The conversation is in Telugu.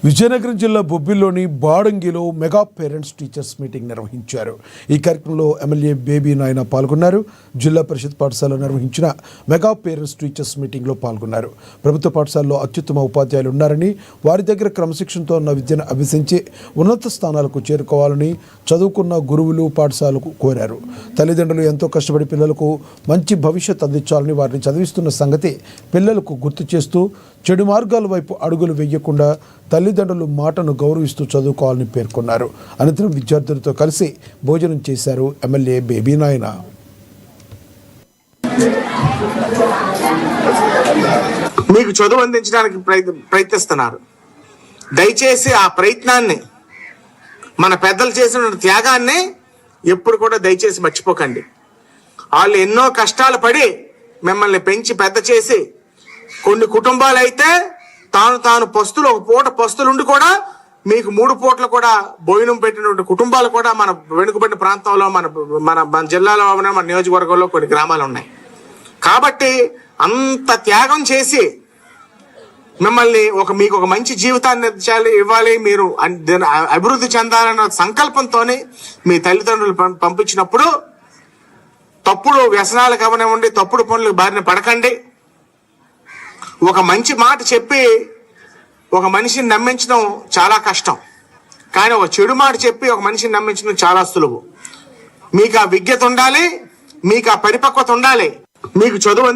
విజయనగరం జిల్లా బొబ్బిలిలోని బాడంగిలో మెగా పేరెంట్స్ టీచర్స్ మీటింగ్ నిర్వహించారు. ఈ కార్యక్రమంలో ఎమ్మెల్యే బేబీ నాయన పాల్గొన్నారు. జిల్లా పరిషత్ పాఠశాలలో నిర్వహించిన మెగా పేరెంట్స్ టీచర్స్ మీటింగ్లో పాల్గొన్నారు. ప్రభుత్వ పాఠశాలలో అత్యుత్తమ ఉపాధ్యాయులు ఉన్నారని, వారి దగ్గర క్రమశిక్షణతో ఉన్న విద్యను అభ్యసించి ఉన్నత స్థానాలకు చేరుకోవాలని చదువుకున్న గురువులు పాఠశాలకు కోరారు. తల్లిదండ్రులు ఎంతో కష్టపడి పిల్లలకు మంచి భవిష్యత్ అందించాలని వారిని చదివిస్తున్న సంగతి పిల్లలకు గుర్తు చేస్తూ చెడు మార్గాల వైపు అడుగులు వేయకుండా తల్లిదండ్రులు మాటను గౌరవిస్తూ చదువుకోవాలని పేర్కొన్నారు. అనంతరం విద్యార్థులతో కలిసి భోజనం చేశారు ఎమ్మెల్యే బేబీ నాయన. మీకు చదువు అందించడానికి ప్రయత్నిస్తున్నారు. దయచేసి ఆ ప్రయత్నాన్ని, మన పెద్దలు చేసిన త్యాగాన్ని ఎప్పుడు కూడా దయచేసి మర్చిపోకండి. వాళ్ళు ఎన్నో కష్టాలు పడి మిమ్మల్ని పెంచి పెద్ద చేసి, కొన్ని కుటుంబాలు అయితే తాను పస్తులు, ఒక పూట పస్తులుండి కూడా మీకు 3 పూటలు కూడా భోజనం పెట్టినటువంటి కుటుంబాలు కూడా మన వెనుకబడిన ప్రాంతంలో, మన జిల్లాలో, మన నియోజకవర్గంలో కొన్ని గ్రామాలు ఉన్నాయి. కాబట్టి అంత త్యాగం చేసి మిమ్మల్ని మీకు ఒక మంచి జీవితాన్ని ఇవ్వాలి, మీరు అభివృద్ధి చెందాలన్న సంకల్పంతోనే మీ తల్లిదండ్రులు పంపించినప్పుడు తప్పుడు వ్యసనాలకు అవనివ్వండి, తప్పుడు పనులకు బారిన పడకండి. ఒక మంచి మాట చెప్పి ఒక మనిషిని నమ్మించడం చాలా కష్టం, కానీ ఒక చెడు మాట చెప్పి ఒక మనిషిని నమ్మించడం చాలా సులువు. మీకు ఆ విజ్ఞత ఉండాలి, మీకు ఆ పరిపక్వత ఉండాలి. మీకు చదువు